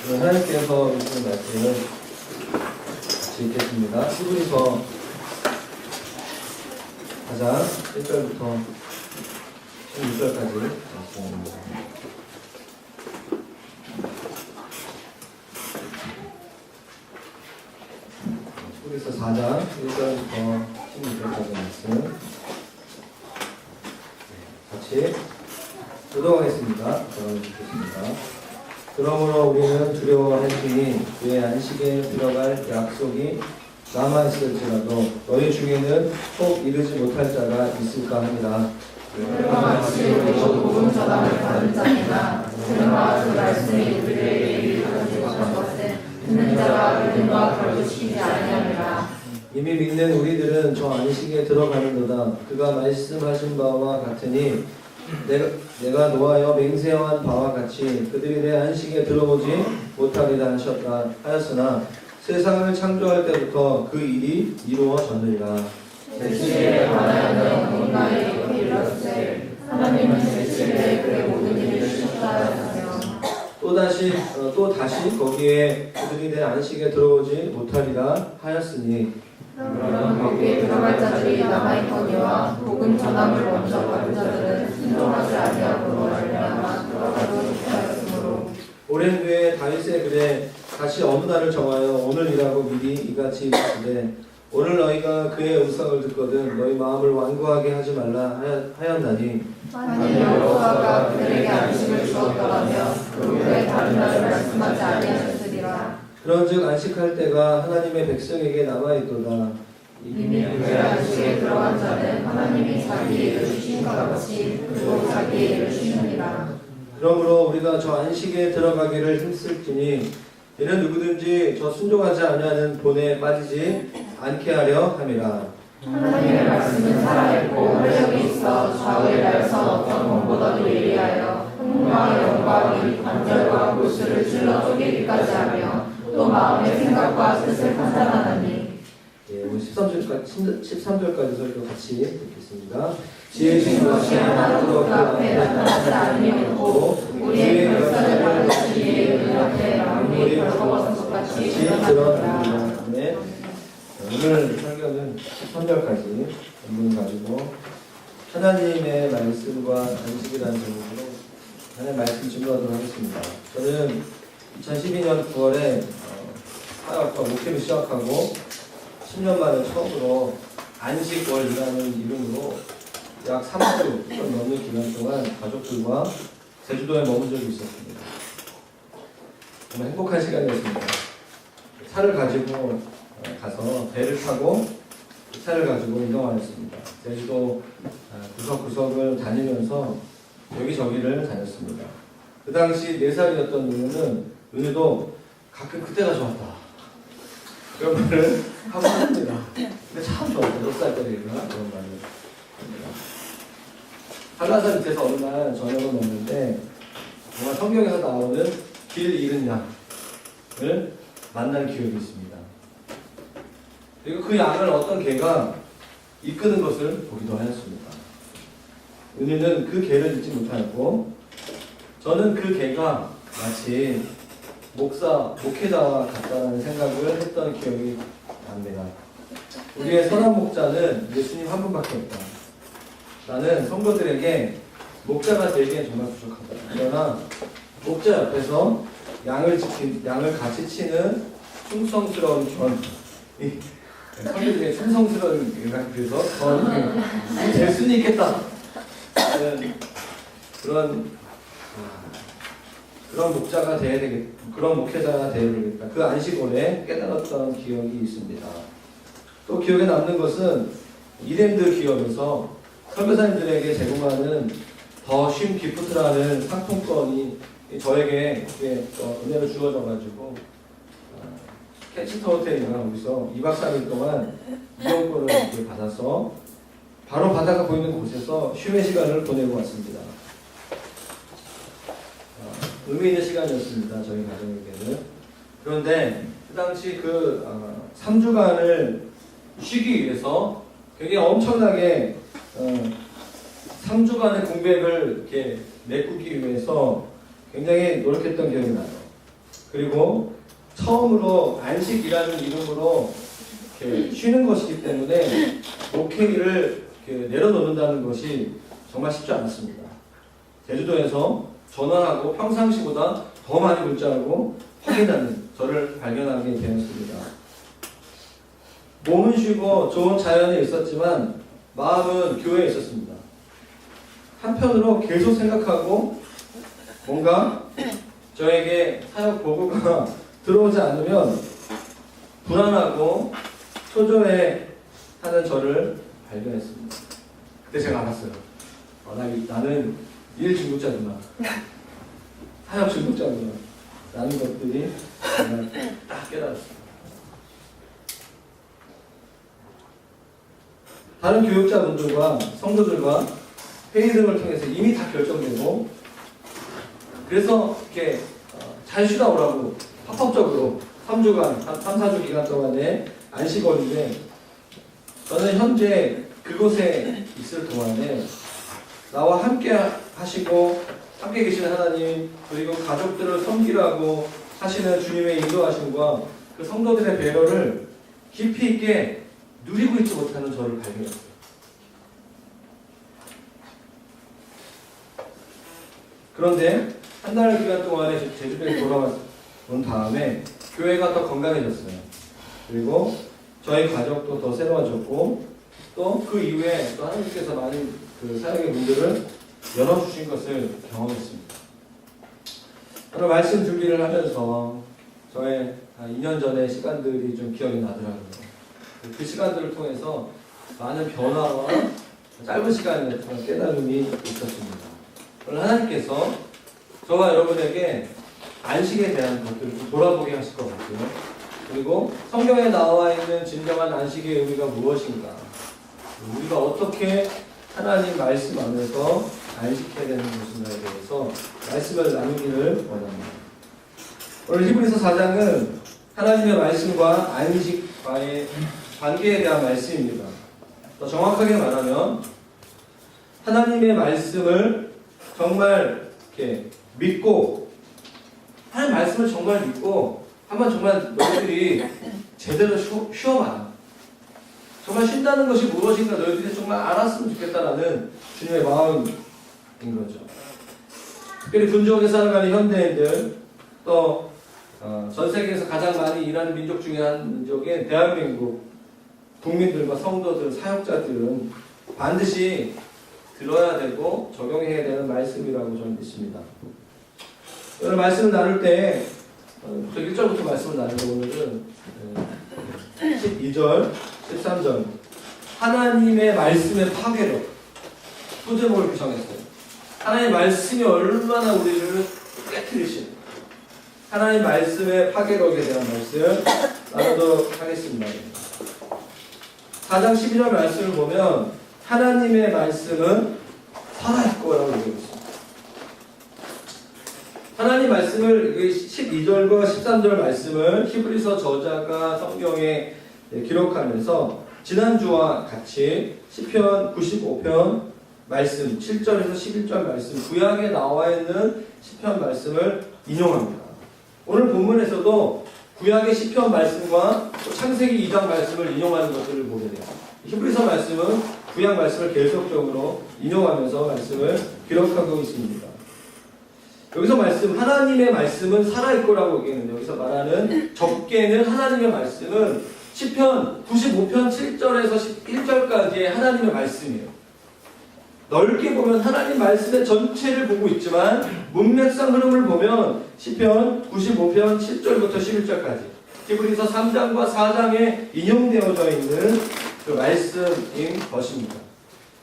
하나님께서 주신 말씀을 같이 읽겠습니다. 히브리서 4장 1절부터 16절까지 말씀입니다. 히브리서 4장 1절부터 16절까지 말씀 같이 교독하겠습니다. 저는 읽겠습니다. 그러므로 우리는 두려워할지니 그의 안식에 들어갈 약속이 남아있을지라도 너희 중에는 꼭 이르지 못할 자가 있을까 합니다. 그와 같이 우리도 복음 전함을 받은 자니라. 그와 그 말씀이 우리에게 이르게 한 것은 듣는 자가 믿음과 결부시키지 아니하니라. 이미 믿는 우리들은 저 안식에 들어가는도다. 그가 말씀하신 바와 같으니 내가 노하여 맹세한 바와 같이 그들이 내 안식에 들어오지 못하리라 하였으나 세상을 창조할 때부터 그 일이 이루어졌느니라. 제7일에 관하여는 인간에게 이르렀으되 하나님은 제7일에 그의 모든 일을 쉬었다 하였으며 또 다시 거기에 그들이 내 안식에 들어오지 못하리라 하였으니 그러면 거기에 들어갈 자들이 남아있거니와 복음 전함을 먼저 받은 자들은 순종하지 아니함으로 말미암아 들어가지 못하였으므로 오랜 후에 다윗의 글에 다시 어느 날을 정하여 오늘이라고 미리 이같이 이르시되 오늘 너희가 그의 음성을 듣거든 너희 마음을 완고하게 하지 말라 하였나니 만일 여호와가 그들에게 안식을 주었더라면 그 후에 다른 날을 말씀하지 아니하셨으리라. 그런즉 안식할 때가 하나님의 백성에게 남아있도다. 이미 그의 안식에 들어간 자는 하나님이 자기 일을 주신 것 같이 그도 자기 일을 쉬느니라. 그러므로 우리가 저 안식에 들어가기를 힘쓸지니 이는 누구든지 저 순종하지 아니하는 본에 빠지지 않게 하려 함이라. 하나님의 말씀은 살아있고 활력이 있어 좌우에 날선 어떤 검보다도 예리하여 흉과 영과 관절과 골수를 찔러 쪼개기까지 하며 또 마음의 생각과 뜻을 판단하나니. 우리 13절까지 설교 같이 듣겠습니다. 지으신 것이 하나도 그 앞에 나타나지 아니하고 우리의 결산을 받으신 이의 눈 앞에 만물이 벌거벗은 것 같이 드러나니라. 네. 오늘 설교는 13절까지 본문 가지고 하나님의 말씀과 안식이라는 제목으로 하나님의 말씀 증거하도록 하겠습니다. 저는 2012년 9월에 사역과 목회를 시작하고 10년 만에 처음으로 안식월이라는 이름으로 약 3주 넘는 기간 동안 가족들과 제주도에 머문 적이 있었습니다. 정말 행복한 시간이었습니다. 차를 가지고 가서 배를 타고 차를 가지고 이동하였습니다. 제주도 구석구석을 다니면서 여기저기를 다녔습니다. 그 당시 4살이었던 은유도 가끔 그때가 좋았다 그런 말을 하고 합니다. 근데 참 좋았어요. 몇 살짜리가 그런 말을 합니다. 한라산 밑에서 어느 날 저녁을 먹는데 정말 성경에서 나오는 길 잃은 양을 만난 기억이 있습니다. 그리고 그 양을 어떤 개가 이끄는 것을 보기도 하였습니다. 은유는 그 개를 잊지 못하였고 저는 그 개가 마치 목회자와 같다는 생각을 했던 기억이 납니다. 우리의 선한 목자는 예수님 한 분밖에 없다. 나는 성도들에게 목자가 되기엔 정말 부족하다. 그러나 목자 옆에서 양을 같이 치는 충성스러운 성도들의 충성스러운 그래서 될 수는 있겠다. 그런 목자가 돼야 되겠다. 그런 목회자가 되어야 되겠다. 그 안식월에 깨달았던 기억이 있습니다. 또 기억에 남는 것은 이랜드 기업에서 선교사님들에게 제공하는 더 쉼 기프트라는 상품권이 저에게 은혜로 주어져가지고 캐치터 호텔이나 거기서 2박 3일 동안 이용권을 이렇게 받아서 바로 바다가 보이는 곳에서 쉼의 시간을 보내고 왔습니다. 의미 있는 시간이었습니다. 저희 가정에게는. 그런데 그 당시 3주간을 쉬기 위해서 굉장히 엄청나게 3주간의 공백을 이렇게 메꾸기 위해서 굉장히 노력했던 기억이 나요. 그리고 처음으로 안식이라는 이름으로 이렇게 쉬는 것이기 때문에 목회일을 이렇게 내려놓는다는 것이 정말 쉽지 않았습니다. 제주도에서 전화하고 평상시보다 더 많이 문자하고 확인하는 저를 발견하게 되었습니다. 몸은 쉬고 좋은 자연에 있었지만 마음은 교회에 있었습니다. 한편으로 계속 생각하고 뭔가 저에게 사역 보고가 들어오지 않으면 불안하고 초조해하는 저를 발견했습니다. 그때 제가 알았어요. 나는 일 중독자구나. 사역 중독자구나. 라는 것들이 정말 딱 깨달았습니다. 다른 교육자분들과 성도들과 회의 등을 통해서 이미 다 결정되고 그래서 이렇게 잘 쉬다 오라고 합법적으로 3주간, 3, 4주 기간 동안에 안식월인데 저는 현재 그곳에 있을 동안에 나와 함께 하시고 함께 계시는 하나님 그리고 가족들을 섬기라고 하시는 주님의 인도하심과 그 성도들의 배려를 깊이 있게 누리고 있지 못하는 저를 발견했어요. 그런데 한 달 기간 동안에 제주도에 돌아온 다음에 교회가 더 건강해졌어요. 그리고 저희 가족도 더 새로워졌고 또 그 이후에 또 하나님께서 많은 그 사역의 문들을 열어주신 것을 경험했습니다. 오늘 말씀 준비를 하면서 저의 2년 전의 시간들이 좀 기억이 나더라고요. 그 시간들을 통해서 많은 변화와 짧은 시간에 깨달음이 있었습니다. 오늘 하나님께서 저와 여러분에게 안식에 대한 것들을 좀 돌아보게 하실 것 같고요. 그리고 성경에 나와 있는 진정한 안식의 의미가 무엇인가, 우리가 어떻게 하나님 말씀 안에서 안식해야 되는 것인가에 대해서 말씀을 나누기를 원합니다. 오늘 히브리서 4장은 하나님의 말씀과 안식과의 관계에 대한 말씀입니다. 더 정확하게 말하면 하나님의 말씀을 정말 이렇게 믿고 하나님 말씀을 정말 믿고 한번 정말 너희들이 제대로 쉬어봐라. 정말 쉰다는 것이 무엇인가 너희들이 정말 알았으면 좋겠다라는 주님의 마음인 거죠. 특별히 분주하게 살아가는 현대인들 또 전 세계에서 가장 많이 일하는 민족 중에 한 민족인 대한민국 국민들과 성도들, 사역자들은 반드시 들어야 되고 적용해야 되는 말씀이라고 저는 믿습니다. 오늘 말씀을 나눌 때 1절부터 말씀을 나누는데 오늘은 12절, 13절 하나님의 말씀의 파괴력 소제목을 구성했어요. 하나님의 말씀이 얼마나 우리를 깨트리신 하나님의 말씀의 파괴력에 대한 말씀 나누도록 하겠습니다. 4장 12절 말씀을 보면 하나님의 말씀은 살아있고라고 얘기하고 있습니다. 하나님 말씀을 12절과 13절 말씀을 히브리서 저자가 성경에 기록하면서 지난주와 같이 시편 95편 말씀 7절에서 11절 말씀 구약에 나와 있는 시편 말씀을 인용합니다. 오늘 본문에서도 구약의 시편 말씀과 창세기 2장 말씀을 인용하는 것들을 보게 돼요. 히브리서 말씀은 구약 말씀을 계속적으로 인용하면서 말씀을 기록하고 있습니다. 여기서 말씀, 하나님의 말씀은 살아있고라고 얘기했는데 여기서 말하는 적게는 하나님의 말씀은 시편 95편 7절에서 11절까지의 하나님의 말씀이에요. 넓게 보면 하나님 말씀의 전체를 보고 있지만 문맥상 흐름을 보면 시편 95편 7절부터 11절까지 히브리서 3장과 4장에 인용되어져 있는 그 말씀인 것입니다.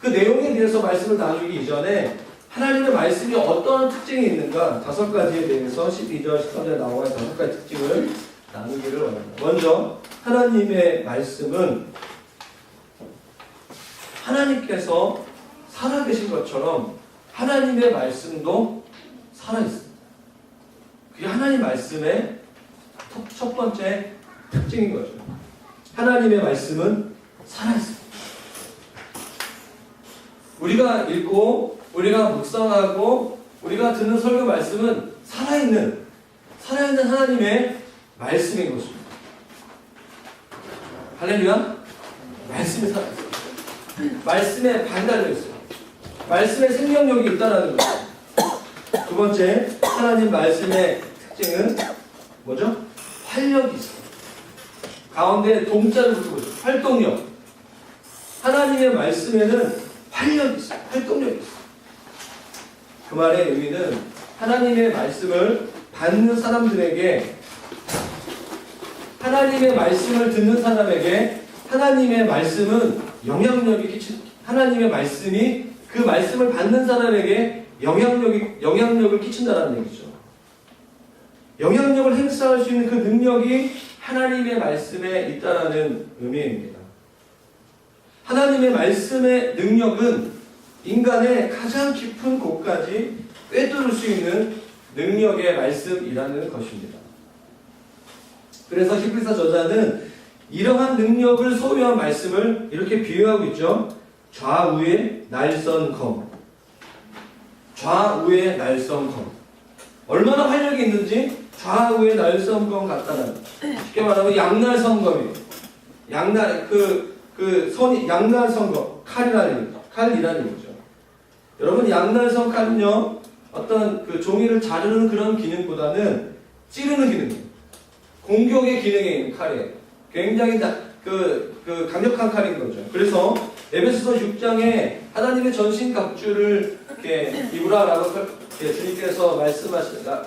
그 내용에 대해서 말씀을 나누기 이전에 하나님의 말씀이 어떤 특징이 있는가 5가지에 대해서 12절, 13절에 나와 있는 5가지 특징을 나누기를 원합니다. 먼저 하나님의 말씀은 하나님께서 살아계신 것처럼 하나님의 말씀도 살아있습니다. 그게 하나님 말씀의 첫 번째 특징인 거죠. 하나님의 말씀은 살아있습니다. 우리가 읽고 우리가 묵상하고 우리가 듣는 설교 말씀은 살아있는 하나님의 말씀인 것입니다. 할렐루야. 말씀이 살아있어요. 말씀에 반달려 있어요. 말씀에 생명력이 있다는 거죠. 두 번째, 하나님 말씀의 특징은 뭐죠? 활력이 있어요. 가운데 동자를 붙이고 있어요. 활동력. 하나님의 말씀에는 활력이 있어요. 활동력이 있어요. 그 말의 의미는 하나님의 말씀을 받는 사람들에게, 하나님의 말씀을 듣는 사람에게 하나님의 말씀은 하나님의 말씀이 그 말씀을 받는 사람에게 영향력을 끼친다는 얘기죠. 영향력을 행사할 수 있는 그 능력이 하나님의 말씀에 있다는 의미입니다. 하나님의 말씀의 능력은 인간의 가장 깊은 곳까지 꿰뚫을 수 있는 능력의 말씀이라는 것입니다. 그래서 히브리서 저자는 이러한 능력을 소유한 말씀을 이렇게 비유하고 있죠. 좌우의 날선검. 좌우의 날선검. 얼마나 활력이 있는지 좌우의 날선검 같다는. 쉽게 말하면 양날선검이에요. 손이 양날선검. 칼이라는 거죠. 여러분, 양날선 칼은요, 어떤 그 종이를 자르는 그런 기능보다는 찌르는 기능이에요. 공격의 기능에 있는 칼이에요. 굉장히 강력한 칼인 거죠. 그래서 에베소서 6장에 하나님의 전신갑주를 이렇게 입으라라고 주님께서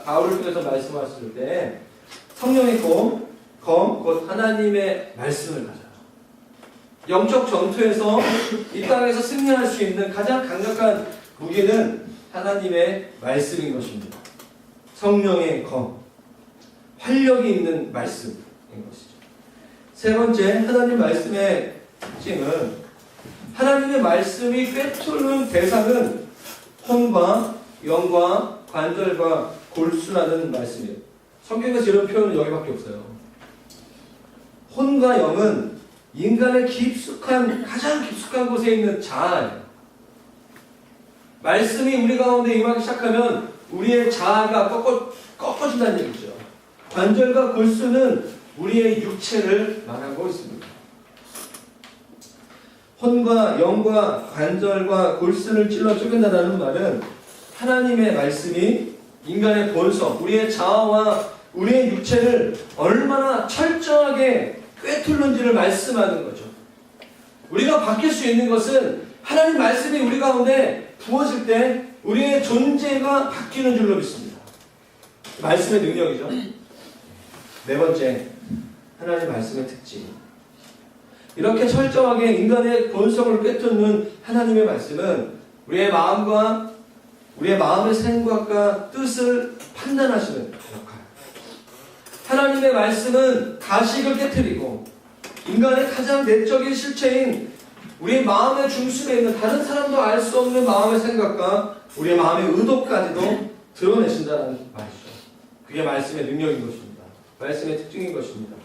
바울을 통해서 말씀하실 때 성령의 검, 곧 하나님의 말씀을 가져요. 영적 전투에서 이 땅에서 승리할 수 있는 가장 강력한 무기는 하나님의 말씀인 것입니다. 성령의 검, 활력이 있는 말씀인 것이죠. 세 번째, 하나님 말씀의 특징은 하나님의 말씀이 꿰뚫는 대상은 혼과 영과 관절과 골수라는 말씀이에요. 성경에서 이런 표현은 여기밖에 없어요. 혼과 영은 인간의 가장 깊숙한 곳에 있는 자아예요. 말씀이 우리 가운데 임하기 시작하면 우리의 자아가 꺾어진다는 얘기죠. 관절과 골수는 우리의 육체를 말하고 있습니다. 혼과 영과 관절과 골수를 찔러 쪼갠다는 말은 하나님의 말씀이 인간의 본성, 우리의 자아와 우리의 육체를 얼마나 철저하게 꿰뚫는지를 말씀하는 거죠. 우리가 바뀔 수 있는 것은 하나님 말씀이 우리 가운데 부어질 때 우리의 존재가 바뀌는 줄로 믿습니다. 말씀의 능력이죠. 네 번째, 하나님 말씀의 특징. 이렇게 철저하게 인간의 본성을 꿰뚫는 하나님의 말씀은 우리의 마음의 생각과 뜻을 판단하시는 역할. 하나님의 말씀은 가식을 깨트리고 인간의 가장 내적인 실체인 우리의 마음의 중심에 있는 다른 사람도 알 수 없는 마음의 생각과 우리의 마음의 의도까지도 드러내신다는 말이죠. 그게 말씀의 능력인 것입니다. 말씀의 특징인 것입니다.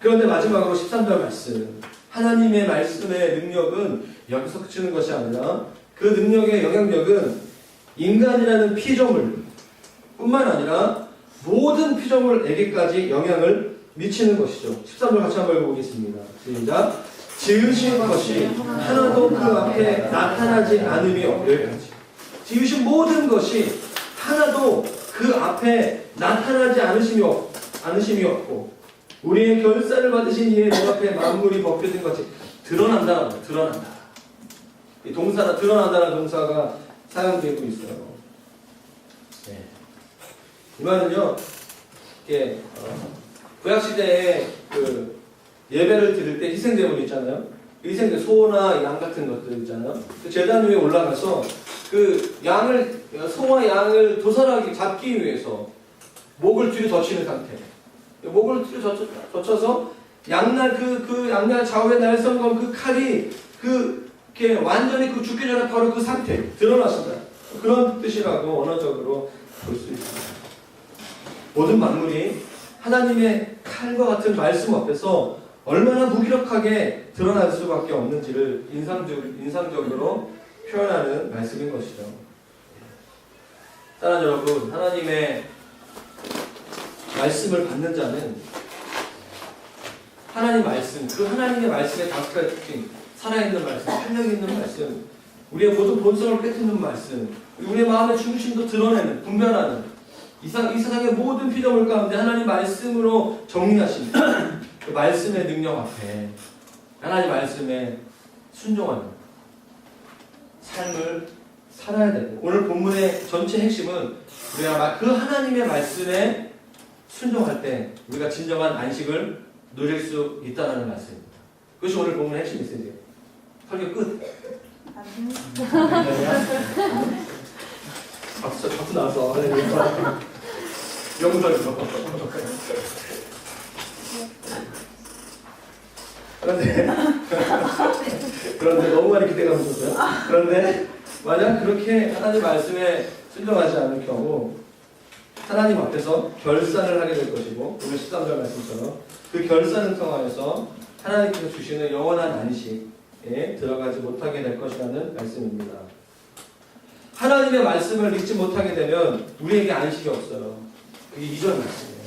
그런데 마지막으로 13절 말씀. 하나님의 말씀의 능력은 여기서 그치는 것이 아니라 그 능력의 영향력은 인간이라는 피조물 뿐만 아니라 모든 피조물에게까지 영향을 미치는 것이죠. 13절 같이 한번 읽어보겠습니다. 시작. 지으신 것이 하나도 그 앞에 나타나지 않음이 여기까지. 지으신 모든 것이 하나도 그 앞에 나타나지 않으심이 없고 우리의 결사를 받으신 이의 눈앞에 만물이 벗겨진 것이 드러난다. 이 동사가 드러난다는 동사가 사용되고 있어요. 네. 이 말은요, 이렇게 구약 시대에 그 예배를 드릴 때 희생제물 있잖아요. 희생제 소나 양 같은 것들 있잖아요. 그 제단 위에 올라가서 그 소와 양을 도살하기 잡기 위해서 목을 뒤로 젖히는 상태. 목을 뒤로 젖혀서 양날 그 양날 좌우의 날선검 그 칼이 이렇게 완전히 죽기 전에 바로 그 상태 드러났습니다. 그런 뜻이라고 언어적으로 볼 수 있습니다. 모든 만물이 하나님의 칼과 같은 말씀 앞에서 얼마나 무기력하게 드러날 수밖에 없는지를 인상적으로 표현하는 말씀인 것이죠. 따라 여러분, 하나님의 말씀을 받는 자는 하나님 말씀, 그 하나님의 말씀의 다섯 가지 특징, 살아있는 말씀, 활력 있는 말씀, 우리의 모든 본성을 꿰뚫는 말씀, 우리의 마음의 중심도 드러내는, 분별하는 이 세상의 모든 피조물 가운데 하나님 말씀으로 정리하신 그 말씀의 능력 앞에 하나님 말씀에 순종하는 삶을 살아야 되고, 오늘 본문의 전체 핵심은 우리가 그 하나님의 말씀에 순종할 때 우리가 진정한 안식을 누릴 수 있다는 말씀입니다. 그것이 오늘 본문의 핵심 메시지예요. 설교 끝. 박수 나왔어. 영설교. 그런데 너무 많이 기대감 있었어요. 그런데 만약 그렇게 하나님 말씀에 순종하지 않을 경우 하나님 앞에서 결산을 하게 될 것이고, 오늘 13절 말씀처럼 그 결산을 통하여서 하나님께서 주시는 영원한 안식에 들어가지 못하게 될 것이라는 말씀입니다. 하나님의 말씀을 믿지 못하게 되면 우리에게 안식이 없어요. 그게 2절 말씀이에요.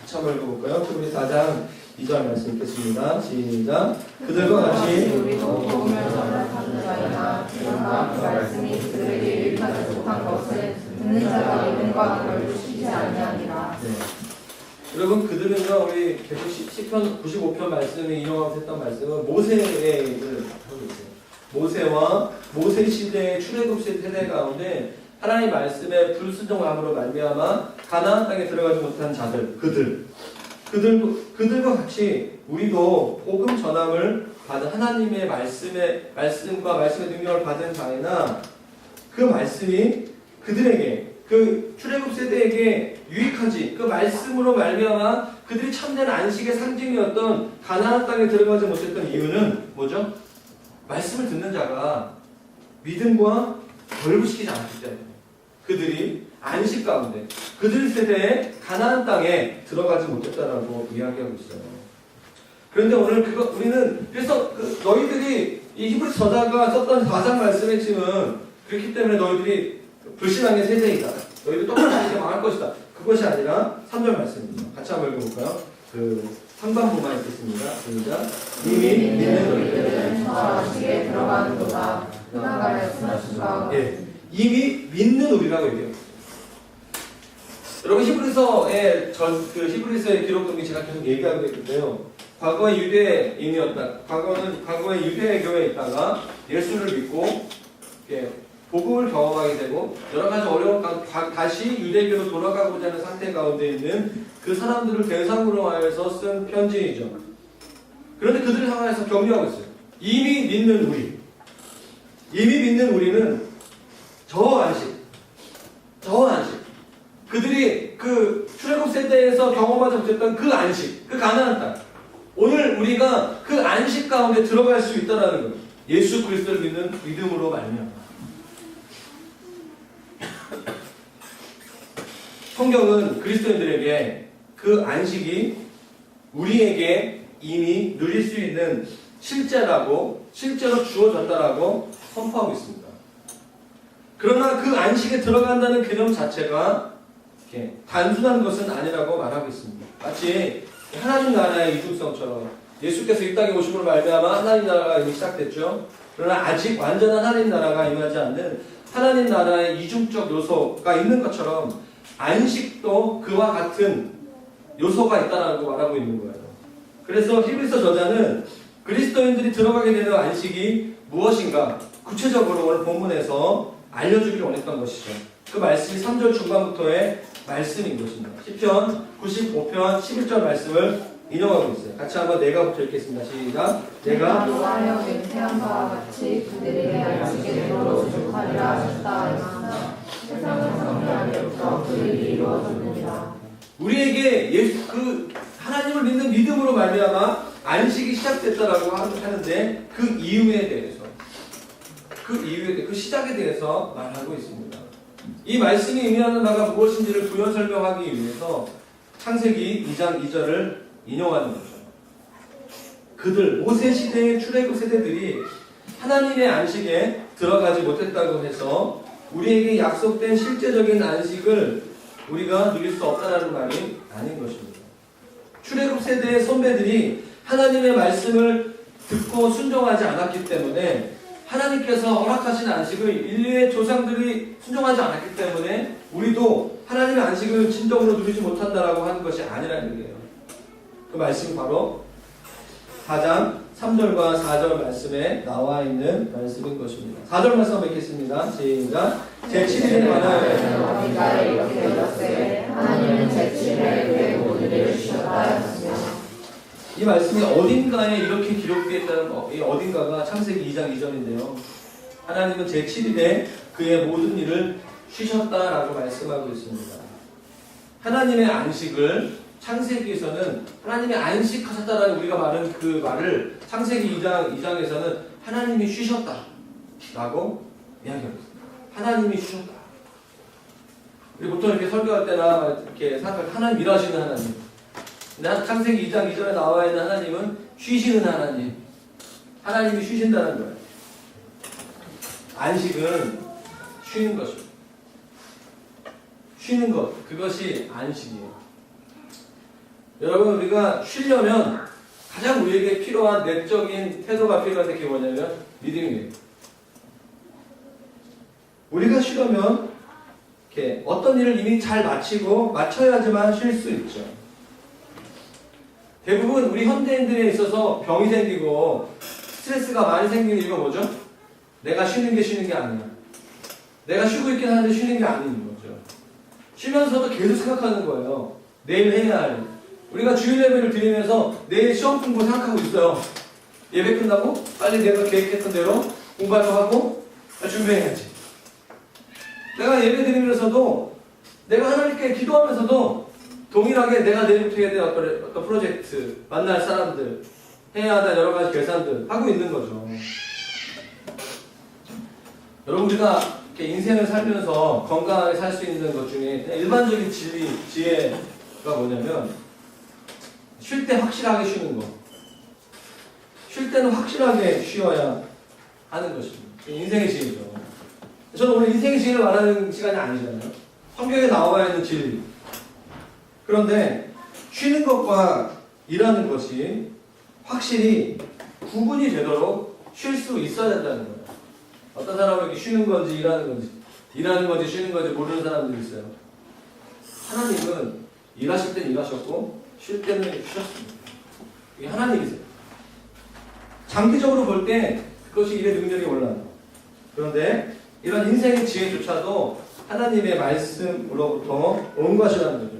같이 한번 읽어볼까요? 우리 4장 2절 말씀 읽겠습니다. 시작. 그들과 같이 우리도 복음을 전달하는 자이나 그러나 그 말씀이 그들에게 유익하지 못한 것은 듣는 자가 믿음과 그를 주시지 아니하니라. 네. 여러분, 그들은요, 우리 계속 시편 95편 말씀에 인용하고 했던 말씀은 모세의 얘기를 하고 있어요. 모세와 모세 시대의 출애굽 세대 가운데 하나님 말씀에 불순종함으로 말미암아 가나안 땅에 들어가지 못한 자들, 그들과 같이 우리도 복음 전함을 받은 하나님의 말씀과 말씀의 능력을 받은 자이나 그 말씀이 그들에게, 그 출애굽 세대에게 유익하지, 그 말씀으로 말미암아 그들이 참된 안식의 상징이었던 가나안 땅에 들어가지 못했던 이유는 뭐죠? 말씀을 듣는 자가 믿음과 결부시키지 않았기 때문에 그들이 안식 가운데 그들 세대의 가나안 땅에 들어가지 못했다라고 이야기하고 있어요. 그런데 오늘 우리는 그래서 너희들이 이 히브리 저자가 썼던 4장 말씀의 핵심은 그렇기 때문에 너희들이 불신앙의 세대이다, 너희들 똑같이 이렇게 망할 것이다, 그것이 아니라 3절 말씀입니다. 같이 한번 읽어볼까요? 그 상반부만 읽겠습니다. 시작. 이미 믿는 우리들은 저 안식에 들어가는도다. 그가 말씀하신 바 예, 이미 믿는 우리라고 얘기해요. 여러분, 히브리서의 기록 등이 제가 계속 얘기하고 있는데요. 과거의 유대인이었다. 과거의 유대 교회에 있다가 예수를 믿고 복음을 경험하게 되고 여러 가지 어려운 다시 유대교로 돌아가고자 하는 상태 가운데 있는 그 사람들을 대상으로 하여서 쓴 편지이죠. 그런데 그들의 상황에서 격려하고 있어요. 이미 믿는 우리는 저 안식, 그들이 그 출애굽 세대에서 경험하지 못했던 그 안식, 그 가나안 땅, 오늘 우리가 그 안식 가운데 들어갈 수 있다라는 거예요. 예수 그리스도를 믿는 믿음으로 말미암아. 성경은 그리스도인들에게 그 안식이 우리에게 이미 누릴 수 있는 실제로 주어졌다라고 선포하고 있습니다. 그러나 그 안식에 들어간다는 개념 자체가 단순한 것은 아니라고 말하고 있습니다. 마치 하나님 나라의 이중성처럼 예수께서 이 땅에 오심으로 말미암아 하나님 나라가 이미 시작됐죠. 그러나 아직 완전한 하나님 나라가 임하지 않는 하나님 나라의 이중적 요소가 있는 것처럼 안식도 그와 같은 요소가 있다라고 말하고 있는 거예요. 그래서 히브리서 저자는 그리스도인들이 들어가게 되는 안식이 무엇인가 구체적으로 오늘 본문에서 알려주기를 원했던 것이죠. 그 말씀이 3절 중반부터의 말씀인 것입니다. 시편 95편 11절 말씀을 인용하고 있어요. 같이 한번 내가부터 읽겠습니다. 시작. 내가 노하여 맹세한 바와 같이 그들에게 안식에 이루어주려 하셨다 하였으나 세상은 성경에부터 그 일이 이루어졌느니라. 우리에게 하나님을 믿는 믿음으로 말미암아 안식이 시작됐다라고 하는데 그 이유에 대해서 그 시작에 대해서 말하고 있습니다. 이 말씀이 의미하는 바가 무엇인지를 부연 설명하기 위해서 창세기 2장 2절을 인용하는 거죠. 모세 시대의 출애굽 세대들이 하나님의 안식에 들어가지 못했다고 해서 우리에게 약속된 실제적인 안식을 우리가 누릴 수 없다는 말이 아닌 것입니다. 출애굽 세대의 선배들이 하나님의 말씀을 듣고 순종하지 않았기 때문에 하나님께서 허락하신 안식을 인류의 조상들이 순종하지 않았기 때문에 우리도 하나님의 안식을 진정으로 누리지 못한다라고 하는 것이 아니라는 얘기예요. 그 말씀이 바로 4장 3절과 4절 말씀에 나와 있는 말씀인 것입니다. 4절 말씀 한번 읽겠습니다. 시작. 제7일에 관하여 어딘가에 이렇게 되었으되 하나님은 제7일에 그의 모든 일을 쉬었다 하였으며. 이 말씀이 어딘가에 이렇게 기록되어 있다는 거, 이 어딘가가 창세기 2장 2절인데요. 하나님은 제7일에 그의 모든 일을 쉬셨다라고 말씀하고 있습니다. 하나님의 안식을 창세기에서는 하나님이 안식하셨다라는 우리가 말한 그 말을 창세기 2장에서는 하나님이 쉬셨다라고 이야기합니다. 하나님이 쉬셨다. 우리 보통 이렇게 설교할 때나 이렇게 생각할 때 하나님 일하시는 하나님. 창세기 2장 2절에 나와 있는 하나님은 쉬시는 하나님. 하나님이 쉬신다는 거예요. 안식은 쉬는 것입니다. 쉬는 것, 그것이 안식이에요. 여러분, 우리가 쉬려면 가장 우리에게 필요한 내적인 태도가 필요한데 그게 뭐냐면 믿음이에요. 우리가 쉬려면 이렇게 어떤 일을 이미 잘 마쳐야지만 쉴 수 있죠. 대부분 우리 현대인들에 있어서 병이 생기고 스트레스가 많이 생기는 이유가 뭐죠? 내가 쉬는 게 아니야. 내가 쉬고 있긴 하는데 쉬는 게 아닌 거죠. 쉬면서도 계속 생각하는 거예요. 내일 해야 할 일. 우리가 주일 예배를 드리면서 내일 시험 공부 생각하고 있어요. 예배 끝나고 빨리 내가 계획했던 대로 공부하려고 하고 준비해야지. 내가 예배 드리면서도 내가 하나님께 기도하면서도 동일하게 내가 내일부터 해야 될 어떤 프로젝트, 만날 사람들, 해야 할 여러 가지 계산들 하고 있는 거죠. 여러분, 우리가 이렇게 인생을 살면서 건강하게 살 수 있는 것 중에 일반적인 지혜가 뭐냐면 쉴 때 확실하게 쉬는 거. 쉴 때는 확실하게 쉬어야 하는 것입니다. 인생의 지혜죠. 저는 오늘 인생의 지혜를 말하는 시간이 아니잖아요. 성경에 나와 있는 진리. 그런데 쉬는 것과 일하는 것이 확실히 구분이 되도록 쉴 수 있어야 된다는 거예요. 어떤 사람은 쉬는 건지 일하는 건지 쉬는 건지 모르는 사람들이 있어요. 하나님은 일하실 때는 일하셨고 쉴 때는 쉬셨습니다. 이게 하나님이세요. 장기적으로 볼 때 그것이 일의 능력이 올라요. 그런데 이런 인생의 지혜조차도 하나님의 말씀으로부터 온 것이라는 거죠.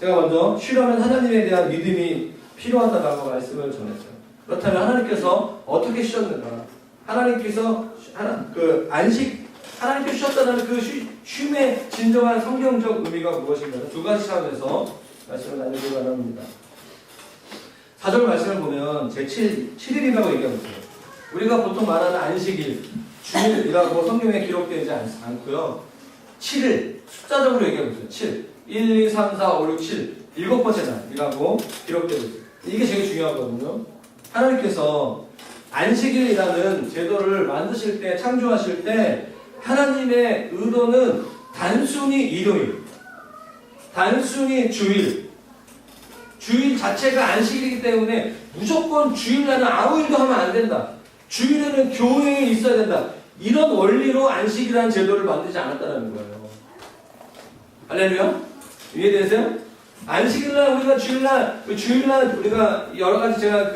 제가 먼저 쉬려면 하나님에 대한 믿음이 필요하다라고 말씀을 전했어요. 그렇다면 하나님께서 어떻게 쉬셨는가? 하나님께서 하나님께 쉬셨다는 그 쉼의 진정한 성경적 의미가 무엇인가? 두 가지 차원에서 말씀을 나누기 바랍니다. 4절 말씀을 보면 제7일이라고 얘기하고 있어요. 우리가 보통 말하는 안식일, 주일이라고 성경에 기록되지 않고요. 7일, 숫자적으로 얘기하고 있어요. 7. 1, 2, 3, 4, 5, 6, 7. 7번째 날이라고 기록되고 있어요. 이게 제일 중요하거든요. 하나님께서 안식일이라는 제도를 만드실 때, 창조하실 때 하나님의 의도는 단순히 일요일, 단순히 주일 자체가 안식일이기 때문에 무조건 주일날은 아무 일도 하면 안 된다. 주일에는 교회에 있어야 된다. 이런 원리로 안식이라는 제도를 만들지 않았다는 거예요. 할렐루야? 이해되세요? 안식일날 우리가 주일날 우리가 여러 가지 제가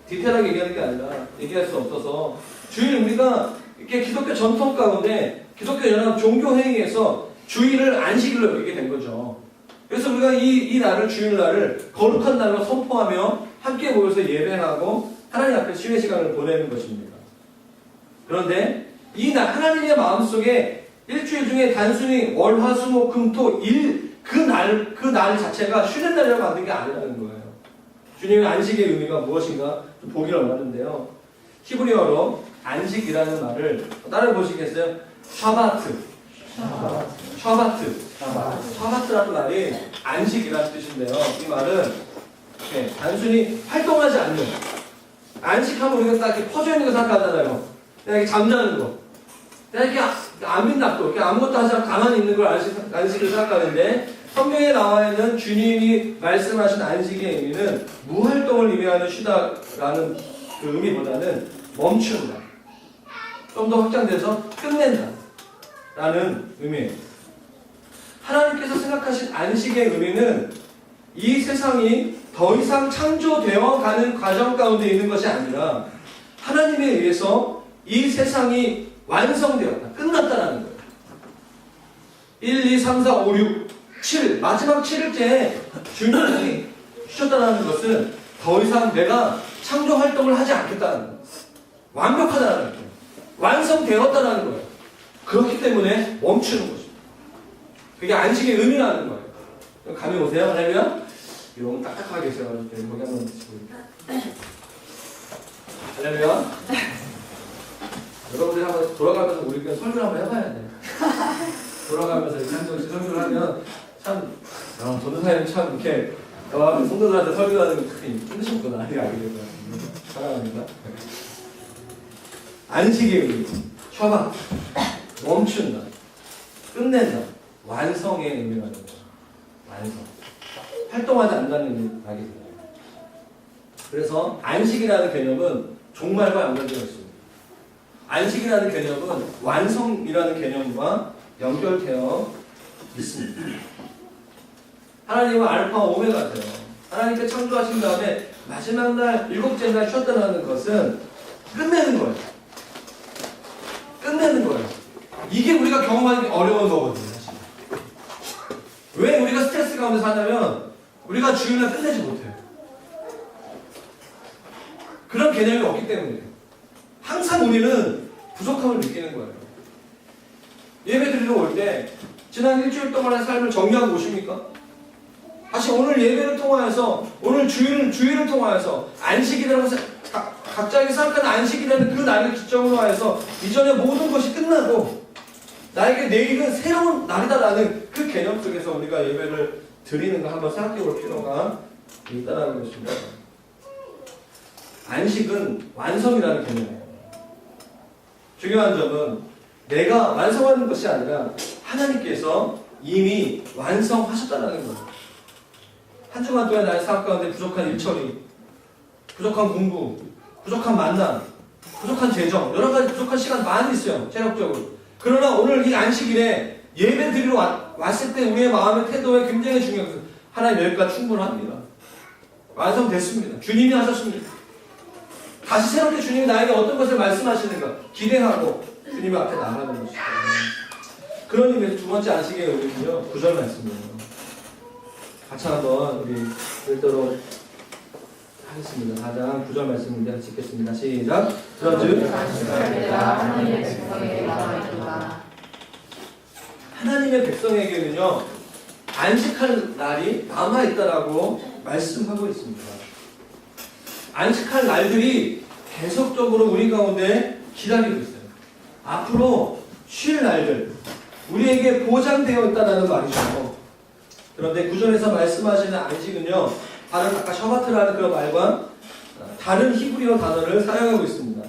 디테일하게 얘기하는 게 아니라 얘기할 수 없어서 주일 우리가 이렇게 기독교 전통 가운데 기독교 연합 종교회의에서 주일을 안식일로 여기게 된 거죠. 그래서 우리가 이 날을 주일날을 거룩한 날로 선포하며 함께 모여서 예배하고 하나님 앞에 쉬는 시간을 보내는 것입니다. 그런데 이 날 하나님의 마음속에 일주일 중에 단순히 월, 화, 수, 목, 금, 토, 일 그 날 자체가 쉬는 날이라고 만든 게 아니라는 거예요. 주님의 안식의 의미가 무엇인가 좀 보기를 원하는데요. 히브리어로 안식이라는 말을 따라 보시겠어요? 샤바트라는 말이 안식이라는 뜻인데요. 이 말은 단순히 활동하지 않는 안식하면 우리가 딱 이렇게 퍼져 있는 거 생각하잖아요. 그냥 이렇게 잠자는 거. 그냥 이렇게 안 빈답고 이렇게 아무것도 하지 않고 가만히 있는 걸 안식을 생각하는데 성경에 나와 있는 주님이 말씀하신 안식의 의미는 무활동을 의미하는 쉬다라는 그 의미보다는 멈춘다. 좀 더 확장돼서 끝낸다. 라는 의미예요. 하나님께서 생각하신 안식의 의미는 이 세상이 더 이상 창조되어 가는 과정 가운데 있는 것이 아니라 하나님에 의해서 이 세상이 완성되었다. 끝났다라는 거예요. 1, 2, 3, 4, 5, 6, 7 마지막 7일째에 주님이 쉬셨다는 것은 더 이상 내가 창조 활동을 하지 않겠다는 거예요. 완벽하다는 거예요. 완성되었다는 거예요. 그렇기 때문에 멈추는 것입니다. 그게 안식의 의미라는 거예요. 감이 오세요? 할렐루야? 이런 딱딱하게 있어요. 거기 한번 드시고. 할렐루야? 여러분들이 한번 돌아가면서 우리 그냥 설교를 한번 해봐야 돼. 돌아가면서 이렇게 한 번씩 설교를 하면 참, 전도사님 참 이렇게 성도들한테 설교하는 게 참 힘드셨구나. 이렇게 알게 되고요. 사랑합니다. 안식의 의미. 쉬어봐. 멈춘다. 끝낸다. 완성의 의미가 되는 거예요. 완성. 활동하지 않는다는 의미가 되게 돼요. 그래서 안식이라는 개념은 종말과 연관되어 있습니다. 안식이라는 개념은 완성이라는 개념과 연결되어 있습니다. 하나님은 알파 오메가세요. 하나님께 창조하신 다음에 마지막 날 일곱째 날 쉬었다는 것은 끝내는 거예요. 끝내는 거예요. 이게 우리가 경험하기 어려운 거거든요. 사실. 왜 우리가 스트레스 가운데 사냐면 우리가 주일날 끝내지 못해요. 그런 개념이 없기 때문이에요. 항상 우리는 부족함을 느끼는 거예요. 예배 드리러 올 때 지난 일주일 동안의 삶을 정리하고 오십니까? 다시 오늘 예배를 통하여서 오늘 주일을 통하여서 안식이라고 각자에게 생각하는 안식이라는 그 날을 기점으로 하여서 이전의 모든 것이 끝나고 나에게 내일은 새로운 날이다라는 그 개념 속에서 우리가 예배를 드리는 거 한번 생각해 볼 필요가 있다는 것입니다. 안식은 완성이라는 개념이에요. 중요한 점은 내가 완성하는 것이 아니라 하나님께서 이미 완성하셨다는 거예요. 한 주간 동안 나의 삶 가운데 부족한 일처리, 부족한 공부, 부족한 만남, 부족한 재정, 여러 가지 부족한 시간 많이 있어요. 체력적으로. 그러나 오늘 이 안식일에 예배 드리러 왔을 때 우리의 마음의 태도에 굉장히 중요한 것은 하나님 여기까지 충분합니다. 완성됐습니다. 주님이 하셨습니다. 다시 새롭게 주님이 나에게 어떤 것을 말씀하시는가 기대하고 주님 앞에 나가는 것이죠. 그런 의미에서 두 번째 안식의 의미는요 9절 말씀이에요. 같이 한번 우리 읽도록 하겠습니다. 4장 9절 말씀입니다. 읽겠습니다. 시작. 그런즉 하나님의 백성에게는요 안식할 날이 남아있다라고 말씀하고 있습니다. 안식할 날들이 계속적으로 우리 가운데 기다리고 있어요. 앞으로 쉴 날들 우리에게 보장되어 있다는 말이죠. 그런데 구절에서 말씀하시는 안식은요 다른 아까 셔바트라는 그런 말과 다른 히브리어 단어를 사용하고 있습니다.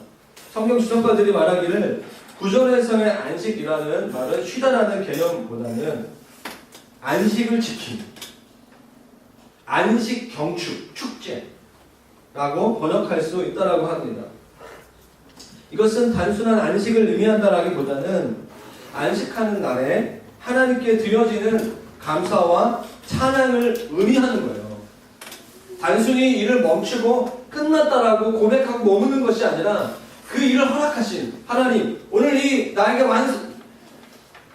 성경 주석가들이 말하기를 구절에서의 안식이라는 말은 쉬다라는 개념보다는 안식을 지킴, 안식 경축, 축제라고 번역할 수 있다라고 합니다. 이것은 단순한 안식을 의미한다라기보다는 안식하는 날에 하나님께 드려지는 감사와 찬양을 의미하는 거예요. 단순히 일을 멈추고 끝났다라고 고백하고 머무는 것이 아니라 그 일을 허락하신 하나님, 오늘 이 나에게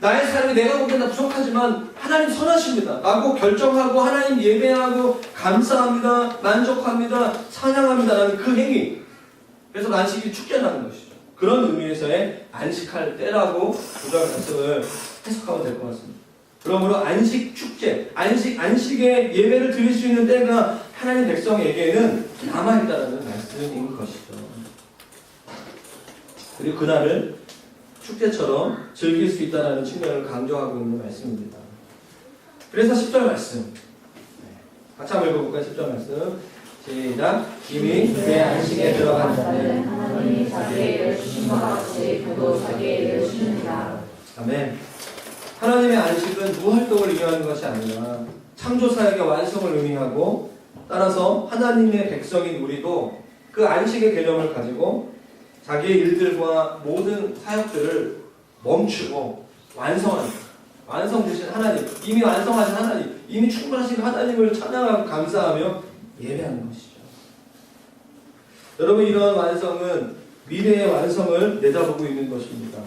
나의 삶이 내가 보기엔 부족하지만 하나님 선하십니다 라고 결정하고 하나님 예배하고 감사합니다, 만족합니다, 찬양합니다 라는 그 행위. 그래서 안식이 축제라는 것이죠. 그런 의미에서의 안식할 때라고 구절 말씀을 해석하면 될 것 같습니다. 그러므로 안식 축제, 안식의 예배를 드릴 수 있는 때가 하나님 백성에게는 남아있다는 말씀인 것이죠. 그리고 그날을 축제처럼 즐길 수 있다는 측면을 강조하고 있는 말씀입니다. 그래서 10절 말씀 같이 한번 읽어볼까요? 10절 말씀 시작. 이미 그의 안식에 들어간 자는 하나님이 자기의 일을 주신 것 같이 그도 자기의 일을 주느니라. 아멘. 하나님의 안식은 무활동을 의미하는 것이 아니라 창조사역의 완성을 의미하고, 따라서 하나님의 백성인 우리도 그 안식의 개념을 가지고 자기의 일들과 모든 사역들을 멈추고 완성하는, 완성되신 하나님, 이미 완성하신 하나님, 이미 충분하신 하나님을 찬양하고 감사하며 예배하는 것이죠. 여러분, 이러한 완성은 미래의 완성을 내다보고 있는 것입니다.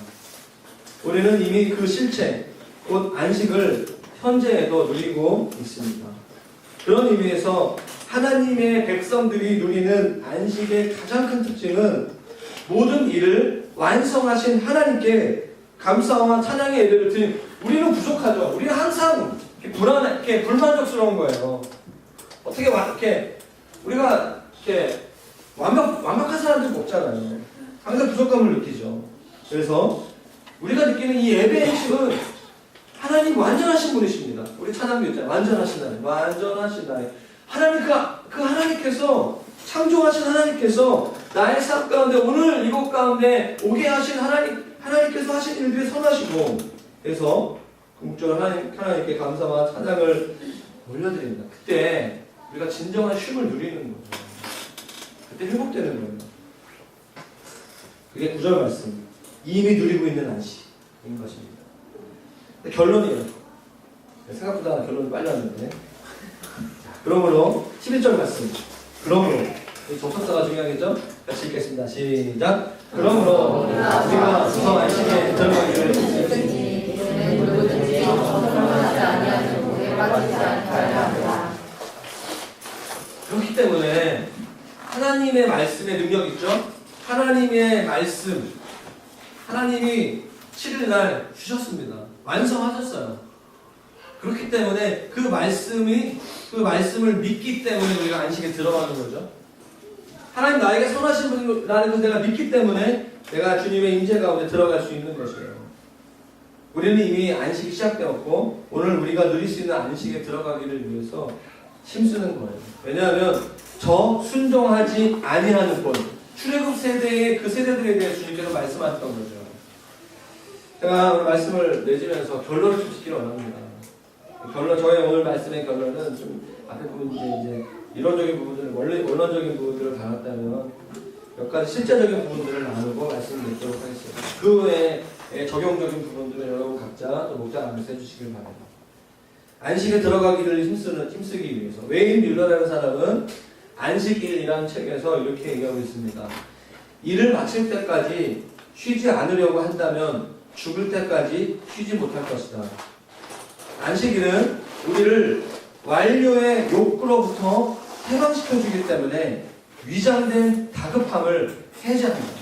우리는 이미 그 실체, 곧 안식을 현재에도 누리고 있습니다. 그런 의미에서 하나님의 백성들이 누리는 안식의 가장 큰 특징은 모든 일을 완성하신 하나님께 감사와 찬양의 예배를 드린, 우리는 부족하죠. 우리는 항상 이렇게 불만족스러운 거예요. 어떻게 이렇게 우리가 이렇게 완벽한 사람들이 없잖아요. 항상 부족감을 느끼죠. 그래서 우리가 느끼는 이 예배의 핵심은 하나님 완전하신 분이십니다. 우리 찬양도 있잖아요. 완전하신 하나님, 완전하신 하나님. 하나님, 그 하나님께서, 창조하신 하나님께서 나의 삶 가운데, 오늘 이곳 가운데 오게 하신 하나님께서 하신 일들이 선하시고, 그래서 궁극적으로 하나님께 감사와 찬양을 올려드립니다. 그때 우리가 진정한 쉼을 누리는 거죠. 그때 회복되는 거예요. 그게 9절 말씀. 이미 누리고 있는 안식인 것입니다. 근데 결론이에요. 생각보다 결론이 빨리 왔는데. 그러므로 11절 말씀. 그러므로 이 접속사가 중요하겠죠? 같이 읽겠습니다. 시작. 그러므로 우리가 구성 안식에 들어가기를 이는 누구든지 정결하지 아니하는 목에 빠지지 않게 하려 합니다. 그렇기 때문에 하나님의 말씀에 능력 있죠? 하나님의 말씀, 하나님이 7일날 주셨습니다. 완성하셨어요. 그렇기 때문에 그 말씀을 믿기 때문에 우리가 안식에 들어가는 거죠. 하나님 나에게 선하신 분이라는 것을 내가 믿기 때문에 내가 주님의 임재 가운데 들어갈 수 있는 것이에요. 우리는 이미 안식이 시작되었고 오늘 우리가 누릴 수 있는 안식에 들어가기를 위해서 힘쓰는 거예요. 왜냐하면 저 순종하지 아니하는 것, 출애굽 세대의 그 세대들에 대해 주님께서 말씀하셨던 거죠. 제가 오늘 말씀을 맺으면서 결론을 좀 짓기를 원합니다. 저의 오늘 말씀의 결론은 좀 앞에 부분 이제 이론적인 부분들을, 원론적인 부분들을 다뤘다면 몇 가지 실제적인 부분들을 나누고 말씀을 맺도록 하겠습니다. 그 외에 적용적인 부분들은 여러분 각자 또 목장 안에서 해주시길 바랍니다. 안식에 들어가기를 힘쓰기 위해서 웨인 뮬러라는 사람은 안식일이라는 책에서 이렇게 얘기하고 있습니다. 일을 마칠 때까지 쉬지 않으려고 한다면 죽을 때까지 쉬지 못할 것이다. 안식일은 우리를 완료의 욕구로부터 해방시켜주기 때문에 위장된 다급함을 해제합니다.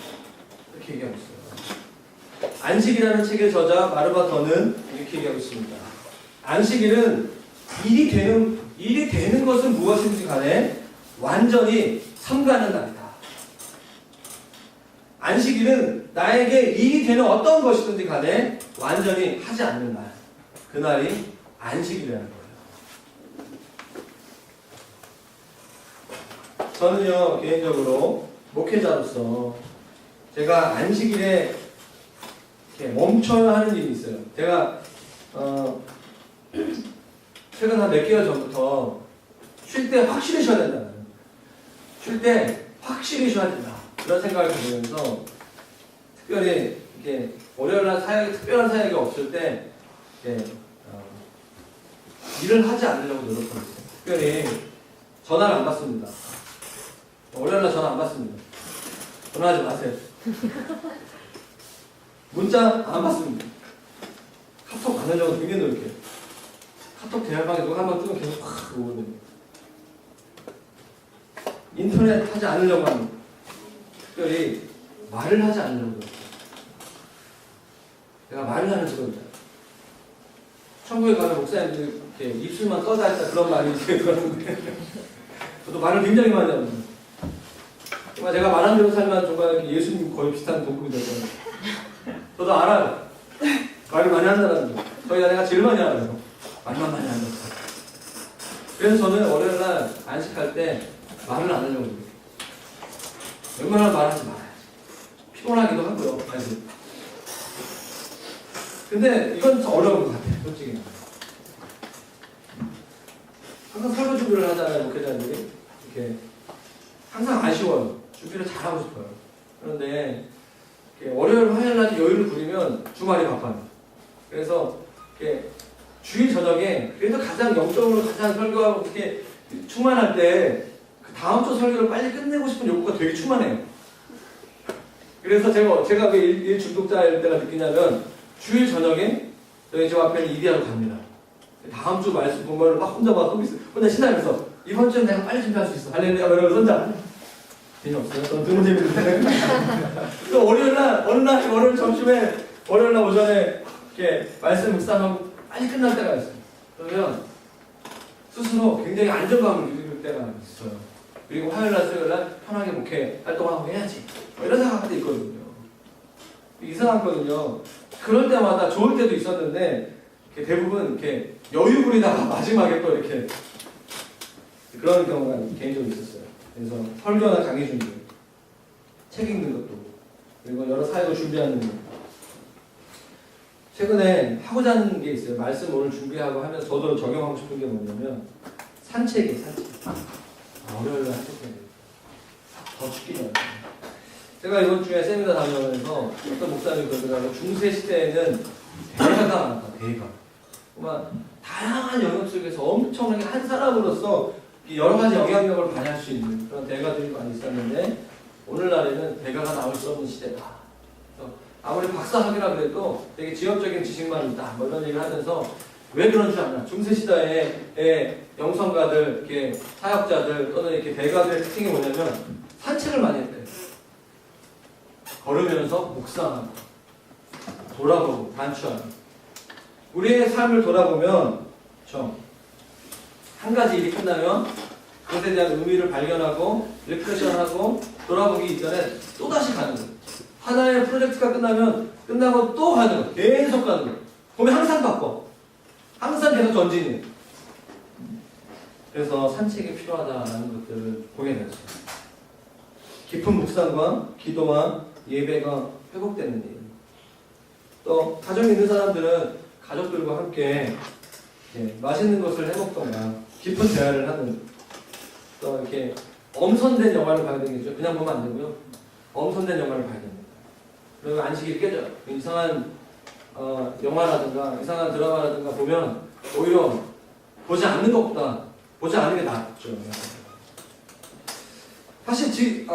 이렇게 얘기하고 있어요. 안식이라는 책의 저자 마르바 더는 이렇게 얘기하고 있습니다. 안식일은 일이 되는 것은 무엇인지 간에 완전히 삼가하는 날이다. 안식일은 나에게 일이 되는 어떤 것이든지 간에 완전히 하지 않는 날. 그날이 안식일이라는 거예요. 저는요, 개인적으로 목회자로서 제가 안식일에 이렇게 멈춰야 하는 일이 있어요. 제가 최근 한 몇 개월 전부터 쉴 때 확실히 쉬어야 된다. 쉴 때 확실히 쉬어야 된다. 그런 생각을 가지면서 특별히 이렇게 월요일날 특별한 사역이 없을 때 일을 하지 않으려고 노력하고 있어요. 특별히 전화를 안 받습니다. 월요일날 전화 안 받습니다. 전화하지 마세요. 문자 안 받습니다. 카톡 안 하려고 되게 노력해요. 카톡 대화방에 누가 한번 뜨면 계속 확 오거든요. 인터넷 하지 않으려고 합니다. 특별히 말을 하지 않으려고 합니다. 내가 말을 하는 직업이다. 천국에 가는 목사님들 이렇게 입술만 떠다 있다 그런 말이 이렇게 그러는데 저도 말을 굉장히 많이 합니다. 정말 제가 말한 대로 살면 정말 예수님 거의 비슷한 동급이 됐잖아요. 저도 알아요. 말을 많이 하는 사람들. 저희가 내가 제일 많이 알아요. 말만 많이 하는 것. 그래서 저는 월요일날 안식할 때 말을 안 하려고 해요. 웬만하면 말하지 말아야지. 피곤하기도 하고요. 많이. 근데 이건 어려운 것 같아요. 솔직히. 항상 설거 준비를 하잖아요. 목회자들이. 이렇게 항상 아쉬워요. 준비를 잘하고 싶어요. 그런데 월요일, 화요일 날 여유를 부리면 주말이 바빠요. 그래서 주일 저녁에 그래서 가장 영적으로 가장 설교하고 이렇게 충만할 때 그 다음 주 설교를 빨리 끝내고 싶은 욕구가 되게 충만해요. 그래서 제가 왜 일 중독자일 때가 느끼냐면 주일 저녁에 저희 집 앞에 있는 이디야로 갑니다. 다음 주 말씀 본거를 막 혼자 신나면서 이번 주엔 내가 빨리 준비할 수 있어. 할렐루야 이러면서 혼자. 재미없어요? 저는 너무 재밌는데. 또 월요일 점심에 월요일 날 오전에 이렇게 말씀 묵상하고 빨리 끝날 때가 있어요. 그러면 스스로 굉장히 안정감을 느낄 때가 있어요. 그리고 화요일 날 수요일 날 편하게 목회 활동하고 해야지. 이런 생각할 때 있거든요. 이상하거든요. 그럴 때마다 좋을 때도 있었는데 대부분 이렇게 여유 부리다가 마지막에 또 이렇게 그런 경우가 개인적으로 있었어요. 그래서 설교나 강의 준비, 책 읽는 것도, 그리고 여러 사역을 준비하는 것. 최근에 하고자 하는 게 있어요. 말씀 오늘 준비하고 하면서 저도 적용하고 싶은 게 뭐냐면 산책이에요. 산책. 월요일날 산책해야 돼요. 더 춥기 전에. 제가 이번 주에 세미나 다녀오면서 어떤 목사님이 그러더라고요. 중세 시대에는 대가가 많다. 대가. 정말 다양한 영역 속에서 엄청나게 한 사람으로서 여러 가지 영향력을 발휘할 수 있는 그런 대가들이 많이 있었는데 오늘날에는 대가가 나올 수 없는 시대다. 아무리 박사학위라 그래도 되게 지역적인 지식만 있다. 뭐 이런 얘기를 하면서 왜 그런 줄 아나? 중세 시대의 영성가들, 이렇게 사역자들 또는 이렇게 대가들의 특징이 뭐냐면 산책을 많이 했대요. 걸으면서 묵상하고 돌아보고 단추하고. 우리의 삶을 돌아보면 한 가지 일이 끝나면 그것에 대한 의미를 발견하고 리프레션하고 돌아보기 이전에 또다시 가는 거예요. 하나의 프로젝트가 끝나고 또 가는 거예요. 계속 가는 거예요. 보면 항상 바꿔. 항상 계속 전진이에요. 그래서 산책이 필요하다는 것들을 보게 되었어요. 깊은 묵상과 기도와 예배가 회복되는 일. 또 가정에 있는 사람들은 가족들과 함께 맛있는 것을 해먹거나 깊은 대화를 하는, 또 이렇게 엄선된 영화를 봐야 되겠죠. 그냥 보면 안 되고요. 엄선된 영화를 봐야 됩니다. 그리고 안식이 깨져요. 이상한 영화라든가 이상한 드라마라든가 보면 오히려 보지 않는 것보다 보지 않는 게 낫죠. 사실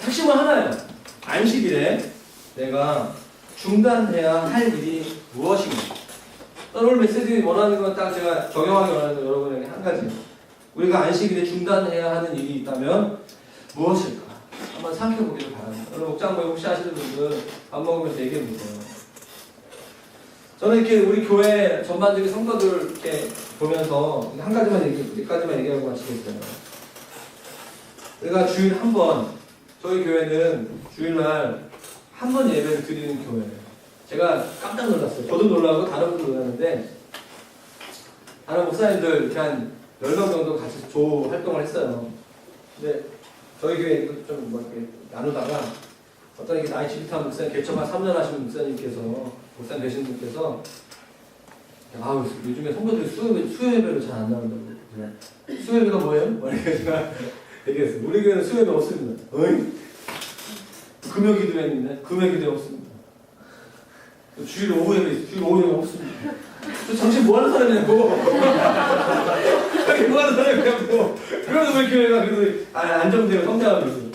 핵심은 하나예요. 안식일에 내가 중단해야 할 일이 무엇인가. 오늘 메시지 원하는 건 딱 제가 적용하기 원하는 건 여러분에게 한 가지. 우리가 안식일에 중단해야 하는 일이 있다면 무엇일까? 한번 생각해 보기를 바랍니다. 오늘 목장 모임 혹시 하시는 분들 밥 먹으면서 얘기해 보세요. 저는 이렇게 우리 교회 전반적인 성도들 이렇게 보면서 몇 가지만 얘기하고 마치겠어요. 우리가 주일 한 번, 저희 교회는 주일날 한 번 예배를 드리는 교회예요. 제가 깜짝 놀랐어요. 저도 놀라고 다른 분도 놀랐는데, 다른 목사님들 이렇게 한 10명 정도 같이 조 활동을 했어요. 근데 저희 교회 좀 이렇게 나누다가 어떤 이렇게 나이 지긋한 목사님, 개척한 3년 하시는 목사님 되신 분께서 요즘에 성도들이 수요 예배로 잘 안 나온다고. 수요 예배가 뭐예요? 제가 얘기했어요. 우리 교회는 수요 예배 없습니다. 어이? 금요 기도회인데 금요 기도회 없습니다. 주일 오후 예배 없습니다. 저 정신 뭐 하는 사람이냐고. 뭐 하는 사람이냐고. 그래도 왜 교회가 그래도 안정되고 성장하고 있어요.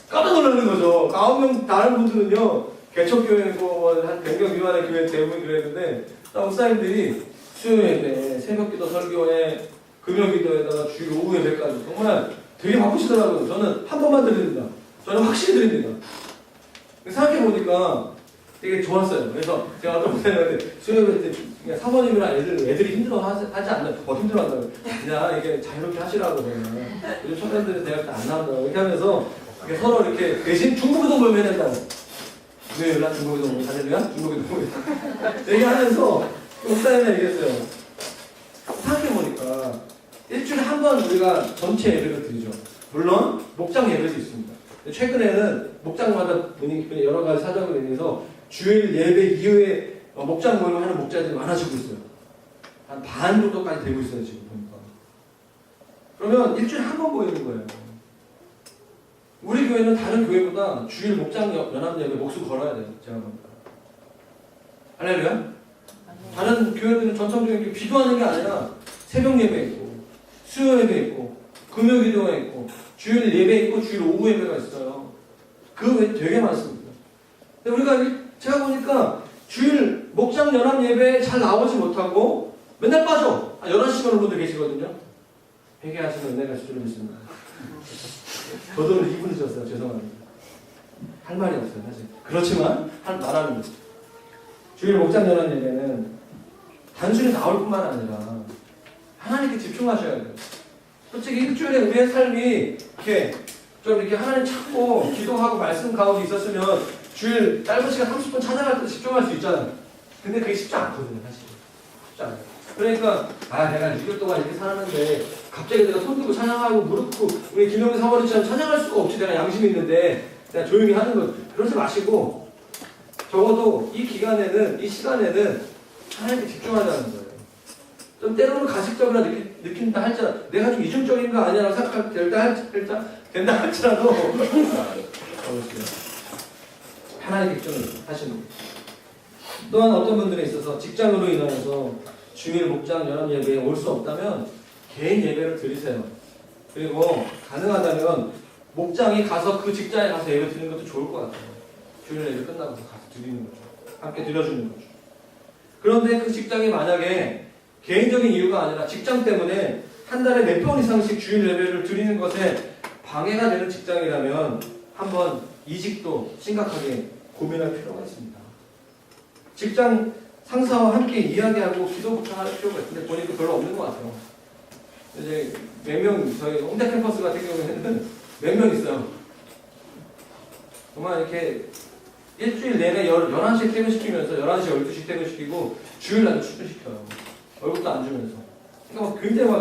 깜짝 놀라는 거죠. 9명 다른 분들은요, 개척교회고 한 100명 미만의 교회 대부분 그랬는데, 목사님들이 수요 예배, 새벽 기도 설교회, 금요 기도에다가 주일 오후 예배까지 정말 되게 바쁘시더라고요. 저는 한 번만 드립니다. 저는 확실히 드립니다. 생각해보니까 되게 좋았어요. 그래서 제가 어떤 목사님한테 수요 예배 때 그냥 사모님이랑 애들이 힘들어하지 않나요? 더 힘들어한다고. 그냥 이게 자유롭게 하시라고. 요즘 청년들은 대학 때 안 나온다고. 이렇게 하면서 서로 이렇게 대신 중국에도 모임 해야 된다고. 왜 연락 중국에도 모임 하냐면 중국에도 모임. 얘기하면서 목사님이 얘기했어요. 생각해보니까 일주일에 한 번 우리가 전체 예배를 드리죠. 물론 목장 예배도 있습니다. 최근에는 목장마다 분위기 여러 가지 사정으로 인해서 주일 예배 이후에 목장 모임을 하는 목자들이 많아지고 있어요. 한 반 정도까지 되고 있어요, 지금 보니까. 그러면 일주일에 한 번 모이는 거예요. 우리 교회는 다른 교회보다 주일 목장 연합 예배 목숨 걸어야 돼요, 제가 봅니다. 할렐루야? 다른 교회들은 전통적인 기도하는 게 아니라 새벽 예배 있고, 수요 예배 있고, 금요 기도가 있고, 주일 예배 있고, 주일 오후 예배가 있어요. 그 외에 되게 많습니다. 근데 우리가 제가 보니까 주일 목장 연합 예배에 잘 나오지 못하고 맨날 빠져. 11시간 온 분들 계시거든요. 회개하시면 은혜가 주시를 믿습니다. 저도 2분 늦었어요. 죄송합니다. 할 말이 없어요, 사실. 그렇지만 말하는 거죠. 주일 목장 연합 예배는 단순히 나올 뿐만 아니라 하나님께 집중하셔야 돼요. 솔직히 일주일에 우리의 삶이 이렇게 좀 이렇게 하나님 찾고 기도하고 말씀 가운데 있었으면 주일 짧은 시간 30분 찬양할 때 집중할 수 있잖아요. 근데 그게 쉽지 않거든요, 사실. 쉽지 않아요. 그러니까 내가 6일 동안 이렇게 살았는데 갑자기 내가 손 들고 찬양하고 무릎 꿇고 우리 김영희 사모님처럼 찬양할 수가 없지. 내가 양심이 있는데 내가 조용히 하는 거 그러지 마시고 적어도 이 기간에는 이 시간에는 하나님께 집중하자는 거예요. 좀 때로는 가식적이라 느낀다 할지라도 내가 좀 이중적인 거 아니라고 생각할 된다 할지라도 하나님께 집중을 하시는 거예요. 또한 어떤 분들에 있어서 직장으로 인하여서 주일 목장 연합 예배에 올 수 없다면 개인 예배를 드리세요. 그리고 가능하다면 목장이 가서 그 직장에 가서 예배 드리는 것도 좋을 것 같아요. 주일 예배 끝나고 가서 드리는 거죠. 함께 드려주는 거죠. 그런데 그 직장이 만약에 개인적인 이유가 아니라 직장 때문에 한 달에 몇 번 이상씩 주일 예배를 드리는 것에 방해가 되는 직장이라면 한번 이직도 심각하게 고민할 필요가 있습니다. 직장 상사와 함께 이야기하고 기도부터 할 필요가 있는데 보니까 별로 없는 것 같아요. 이제 몇 명, 저희 홍대 캠퍼스 같은 경우에는 몇 명 있어요. 정말 이렇게 일주일 내내 11시에 퇴근시키면서 11시, 12시 퇴근시키고 주일날도 출근시켜요. 월급도 안 주면서. 그러니까 막 굉장히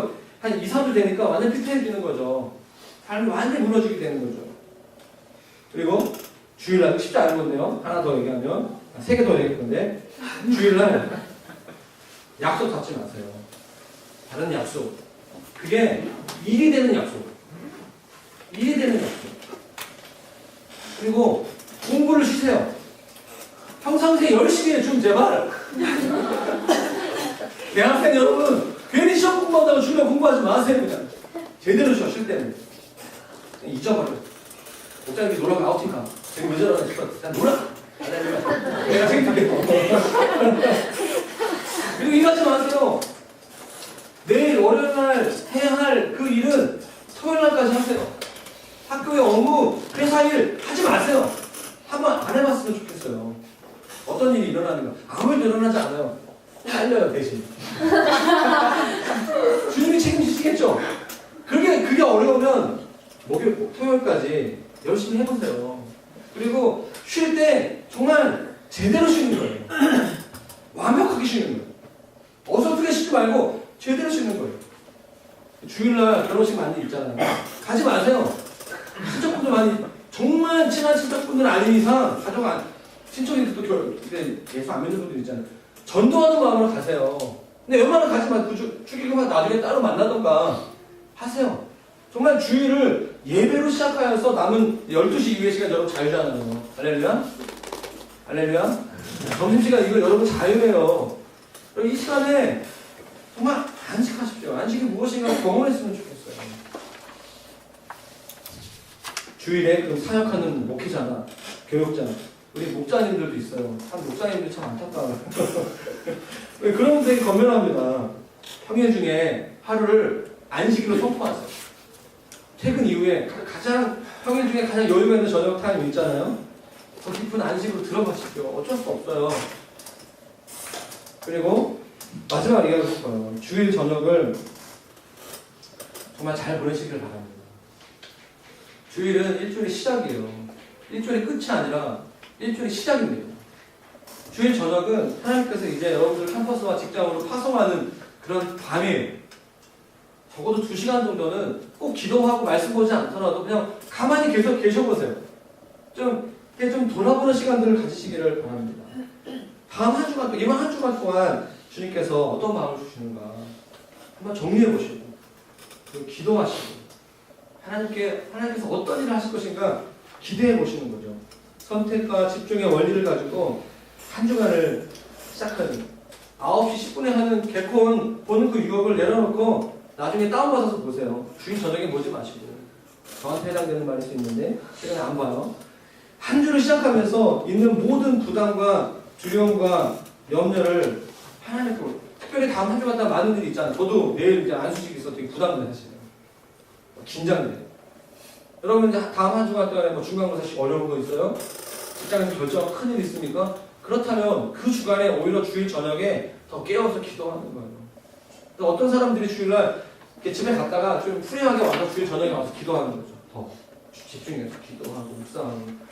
한 2, 3주 되니까 완전 피폐해지는 거죠. 삶이 완전히 무너지게 되는 거죠. 그리고 주일날 쉽지 않은 건데요. 하나 더 얘기하면 3개 더 얘기할 건데 주일날 약속 잡지 마세요. 다른 약속. 그게 일이 되는 약속. 일이 되는 약속. 그리고 공부를 쉬세요. 평상시에 열심히 해 좀 제발. 대학생 여러분 괜히 시험 공부한다고 주말 공부하지 마세요. 그냥 제대로 쉴 때는 잊어버려. 목장님이 놀러 가 아우팅 가. 지금 왜 저러나 싶어. 그냥 놀아. 내가 책임질게. 그리고 이러지 마세요. 내일 월요일날 해야 할 그 일은 토요일날까지 하세요. 학교의 업무, 회사 일 하지 마세요. 한번 안 해봤으면 좋겠어요. 어떤 일이 일어나는가. 아무 일도 일어나지 않아요. 알려요, 대신. 주님이 책임지시겠죠? 그게 어려우면 목요일, 토요일까지 열심히 해보세요. 그리고 쉴 때 정말 제대로 쉬는 거예요. 완벽하게 쉬는 거예요. 어설프게 쉬지 말고 제대로 쉬는 거예요. 주일날 결혼식 많이 있잖아요. 가지 마세요. 친척분들 많이, 정말 친한 친척분들 아닌 이상, 친척이 또 예수 안 믿는 분들 있잖아요. 전도하는 마음으로 가세요. 근데 웬만하면 가지 마세요. 축의금은 나중에 따로 만나던가 하세요. 정말 주일을 예배로 시작하여서 남은 12시 이후의 시간 여러분 자유잖아요. 할렐루야? 할렐루야? 점심시간 이거 여러분 자유예요. 이 시간에 정말 안식하십시오. 안식이 무엇인가 경험했으면 좋겠어요. 주일에 그 사역하는 목회자나 교육자, 우리 목자님들도 있어요. 참 목자님들 참 안타까워요. 그런 분들이 건면합니다. 평일 중에 하루를 안식일로 선포하세요. 퇴근 이후에 평일 중에 가장 여유가 있는 저녁 타임 있잖아요. 더 깊은 안식으로 들어가십시오. 어쩔 수 없어요. 그리고 마지막 얘기하고 싶어요. 주일 저녁을 정말 잘 보내시길 바랍니다. 주일은 일주일의 시작이에요. 일주일의 끝이 아니라 일주일의 시작입니다. 주일 저녁은 하나님께서 이제 여러분들 캠퍼스와 직장으로 파송하는 그런 밤이에요. 적어도 2시간 정도는 꼭 기도하고 말씀 보지 않더라도 그냥 가만히 계속 계셔보세요. 이렇게 좀 돌아보는 시간들을 가지시기를 바랍니다. 다음 한 주간, 이번 한 주간 동안 주님께서 어떤 마음을 주시는가 한번 정리해 보시고, 그리고 기도하시고, 하나님께서 어떤 일을 하실 것인가 기대해 보시는 거죠. 선택과 집중의 원리를 가지고 한 주간을 시작하는 9시 10분에 하는 개콘 보는 그 유혹을 내려놓고 나중에 다운받아서 보세요. 주일 저녁에 보지 마시고. 저한테 해당되는 말일 수 있는데 제가 안 봐요. 한 주를 시작하면서 있는 모든 부담과 두려움과 염려를 하나님께, 특별히 다음 한 주간 다 많은 일이 있잖아요. 저도 내일 이제 안수식이 있어서 되게 부담돼 사실은. 긴장돼요. 여러분 이제 다음 한 주간 동안에 뭐 중간고사식 어려운 거 있어요? 직장에서 결정하고 큰일 있습니까? 그렇다면 그 주간에 오히려 주일 저녁에 더 깨워서 기도하는 거예요. 어떤 사람들이 주일날 이렇게 집에 갔다가 좀 프리하게 와서 주일 저녁에 와서 기도하는 거죠. 더 집중해서 기도하고 묵상하고.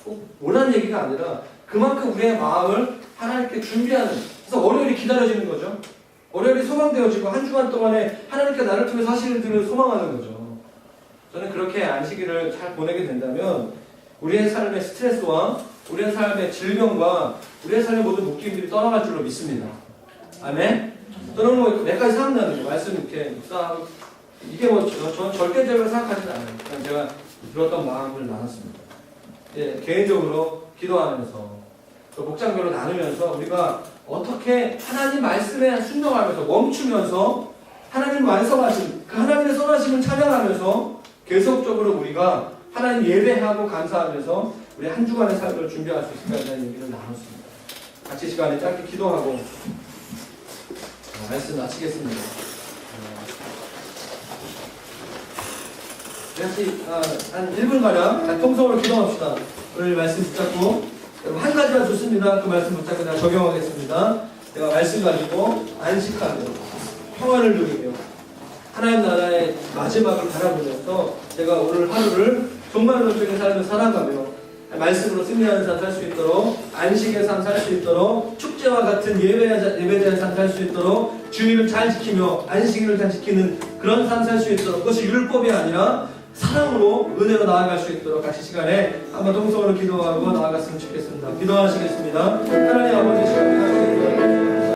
꼭 오라는 얘기가 아니라 그만큼 우리의 마음을 하나님께 준비하는, 그래서 월요일이 기다려지는 거죠. 월요일이 소망되어지고 한 주간 동안에 하나님께 나를 통해서 하시는 일들을 소망하는 거죠. 저는 그렇게 안식일을 잘 보내게 된다면 우리의 삶의 스트레스와 우리의 삶의 질병과 우리의 삶의 모든 묶임들이 떠나갈 줄로 믿습니다. 아멘? 저는 뭐 몇 가지 생각나는 거 말씀 이렇게 묵상하고, 이게 뭐 저는 절대적으로 생각하지는 않아요. 그냥 제가 들었던 마음을 나눴습니다. 예, 개인적으로 기도하면서 또 목장별로 나누면서 우리가 어떻게 하나님 말씀에 순종하면서 멈추면서 하나님 완성하신 그 하나님의 선하심을 찬양하면서 계속적으로 우리가 하나님 예배하고 감사하면서 우리 한 주간의 삶을 준비할 수 있을까에 대한 얘기를 나눴습니다. 같이 시간에 짧게 기도하고 말씀 마치겠습니다. 같이 한 1분가량 통성으로 기도합시다. 오늘 말씀 붙잡고 한 가지만 좋습니다. 그 말씀 붙잡고 내가 적용하겠습니다. 내가 말씀 가지고 안식하며 평안을 누리며 하나님 나라의 마지막을 바라보면서 제가 오늘 하루를 정말로 적인 삶을 살아가며 말씀으로 승리하는 삶 살 수 있도록, 안식의 삶 살 수 있도록, 축제와 같은 예배자의 삶 살 수 있도록, 주일을 잘 지키며 안식일을 잘 지키는 그런 삶 살 수 있도록, 그것이 율법이 아니라 사랑으로 은혜로 나아갈 수 있도록 같이 시간에 한번 동성으로 기도하고 나아갔으면 좋겠습니다. 기도하시겠습니다. 하나님 아버지 시간에